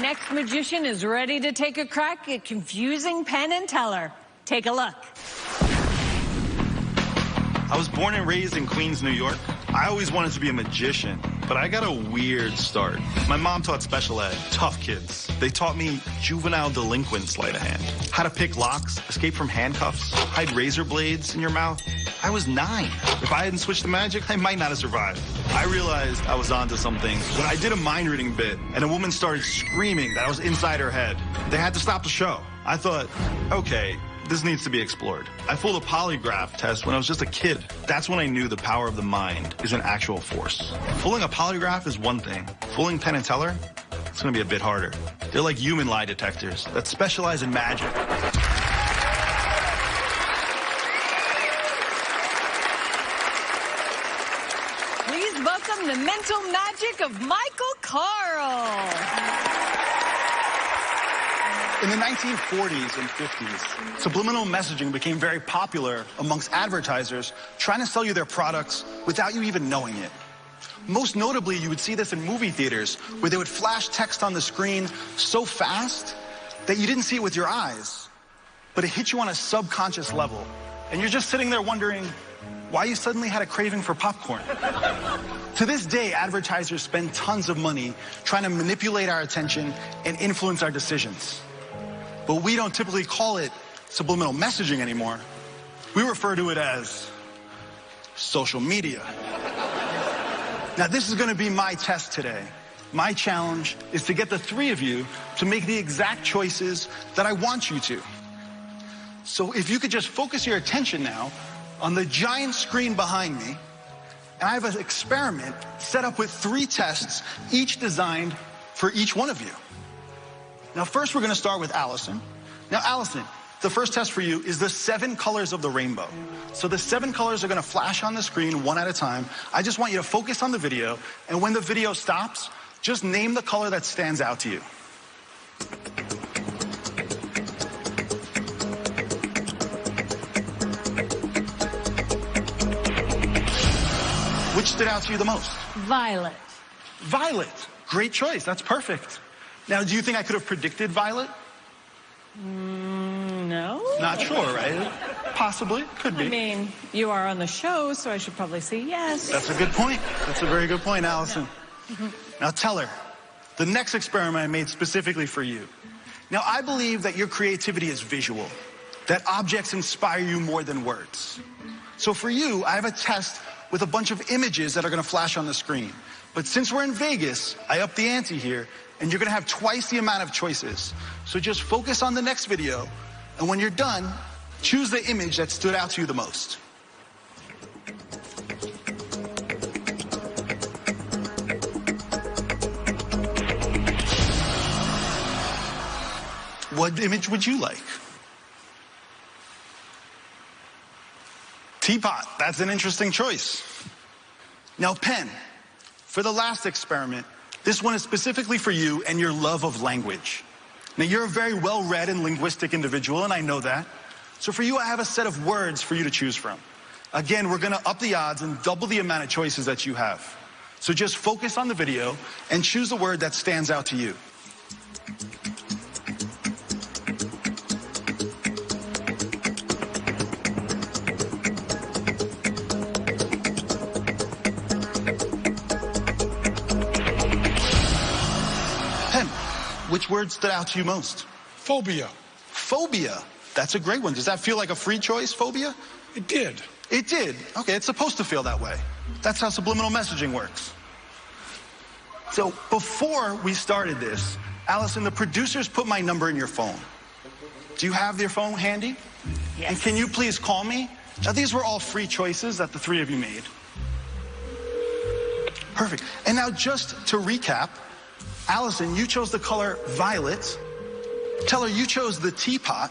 next magician is ready to take a crack at confusing Penn and Teller. Take a look. I was born and raised in Queens, New York. I always wanted to be a magician, but I got a weird start. My mom taught special ed, tough kids. They taught me juvenile delinquent sleight of hand, how to pick locks, escape from handcuffs, hide razor blades in your mouth. I was 9. If I hadn't switched to magic, I might not have survived. I realized I was onto something when I did a mind reading bit and a woman started screaming that I was inside her head. They had to stop the show. I thought, okay, this needs to be explored. I fooled a polygraph test when I was just a kid. That's when I knew the power of the mind is an actual force. Fooling a polygraph is one thing. Fooling Penn and Teller, it's gonna be a bit harder. They're like human lie detectors that specialize in magic. Please welcome the mental magic of Michael Karl. In the 1940s and 50s, subliminal messaging became very popular amongst advertisers trying to sell you their products without you even knowing it. Most notably, you would see this in movie theaters where they would flash text on the screen so fast that you didn't see it with your eyes, but it hit you on a subconscious level. And you're just sitting there wondering why you suddenly had a craving for popcorn. To this day, advertisers spend tons of money trying to manipulate our attention and influence our decisions. But we don't typically call it subliminal messaging anymore. We refer to it as social media. Now, this is going to be my test today. My challenge is to get the 3 of you to make the exact choices that I want you to. So if you could just focus your attention now on the giant screen behind me, and I have an experiment set up with 3 tests, each designed for each one of you. Now, first, we're going to start with Allison. Now, Allison, the first test for you is the 7 colors of the rainbow. So the 7 colors are going to flash on the screen one at a time. I just want you to focus on the video, and when the video stops, just name the color that stands out to you. Which stood out to you the most? Violet. Violet. Great choice. That's perfect. Now, do you think I could have predicted violet? No. Not sure, right? Possibly. Could be. I mean, you are on the show, so I should probably say yes. That's a good point. That's a very good point, Allison. No. Now, Teller, the next experiment I made specifically for you. Now, I believe that your creativity is visual, that objects inspire you more than words. So for you, I have a test with a bunch of images that are going to flash on the screen. But since we're in Vegas, I upped the ante here, and you're going to have twice the amount of choices. So just focus on the next video, and when you're done, choose the image that stood out to you the most. What image would you like? Teapot. That's an interesting choice. Now, Penn, for the last experiment, this one is specifically for you and your love of language. Now, you're a very well-read and linguistic individual, and I know that. So for you, I have a set of words for you to choose from. Again, we're going to up the odds and double the amount of choices that you have. So just focus on the video and choose a word that stands out to you. Which word stood out to you most? Phobia. Phobia. That's a great one. Does that feel like a free choice, phobia? It did. It did. Okay, it's supposed to feel that way. That's how subliminal messaging works. So before we started this, Allison, the producers put my number in your phone. Do you have your phone handy? Yes. And can you please call me? Now, these were all free choices that the 3 of you made. Perfect. And now just to recap, Allison, you chose the color violet. Teller, you chose the teapot,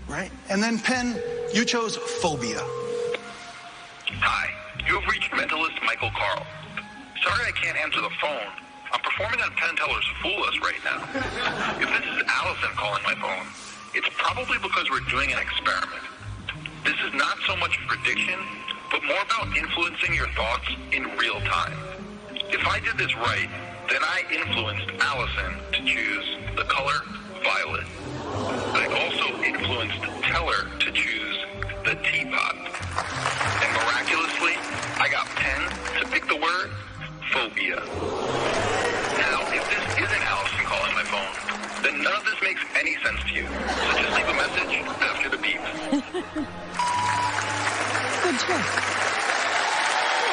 right? And then Penn, you chose phobia. Hi, you have reached mentalist Michael Karl. Sorry I can't answer the phone. I'm performing on Penn and Teller's Fool Us right now. If this is Allison calling my phone, it's probably because we're doing an experiment. This is not so much prediction, but more about influencing your thoughts in real time. If I did this right, Then I influenced Allison to choose the color violet. I also influenced Teller to choose the teapot. And miraculously, I got Penn to pick the word phobia. Now, if this isn't Allison calling my phone, then none of this makes any sense to you. So just leave a message after the beep. Good choice.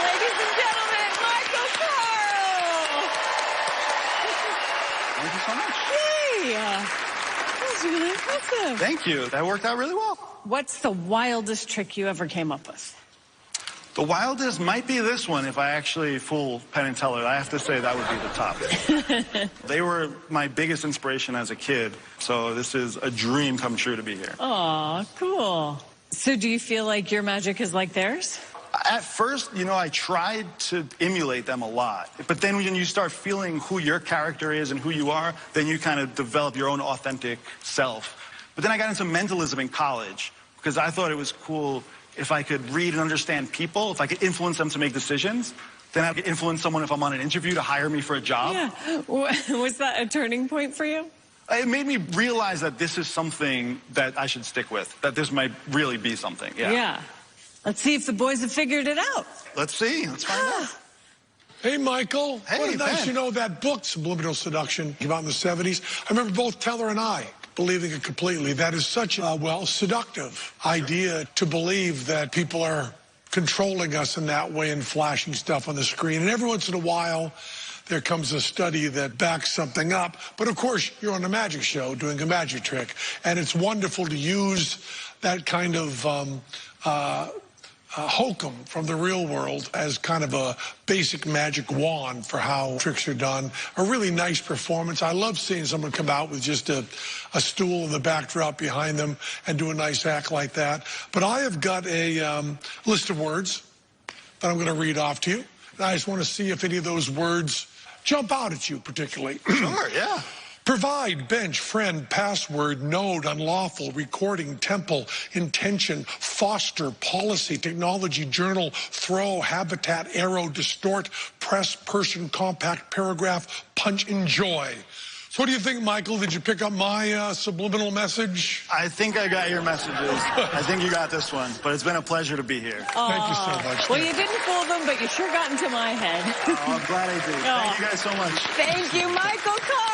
Ladies and gentlemen, Michael Karl! Thank you so much. Yay! That was really impressive. Thank you. That worked out really well. What's the wildest trick you ever came up with? The wildest might be this one if I actually fool Penn and Teller. I have to say that would be the top. They were my biggest inspiration as a kid, so this is a dream come true to be here. Aw, cool. So do you feel like your magic is like theirs? At first, I tried to emulate them a lot. But then when you start feeling who your character is and who you are, then you kind of develop your own authentic self. But then I got into mentalism in college because I thought it was cool if I could read and understand people, if I could influence them to make decisions, then I could influence someone if I'm on an interview to hire me for a job. Yeah. Was that a turning point for you? It made me realize that this is something that I should stick with, that this might really be something. Yeah. Let's see if the boys have figured it out. Let's see. Let's find out. Hey, Michael. Hey, what a nice, Ben. that book, Subliminal Seduction, came out in the 70s. I remember both Teller and I believing it completely. That is such a, seductive idea to believe that people are controlling us in that way and flashing stuff on the screen. And every once in a while, there comes a study that backs something up. But, of course, you're on a magic show doing a magic trick. And it's wonderful to use that kind of hokum from the real world as kind of a basic magic wand for how tricks are done. A really nice performance. I love seeing someone come out with just a stool in the backdrop behind them and do a nice act like that. But I have got a list of words that I'm going to read off to you. And I just want to see if any of those words jump out at you particularly. Sure, yeah. Provide, bench, friend, password, node, unlawful, recording, temple, intention, foster, policy, technology, journal, throw, habitat, arrow, distort, press, person, compact, paragraph, punch, enjoy. So what do you think, Michael? Did you pick up my subliminal message? I think I got your messages. I think you got this one. But it's been a pleasure to be here. Thank you so much. Well, you didn't fool them, but you sure got into my head. I'm glad I did. Thank you guys so much. Thank you, Michael Karl.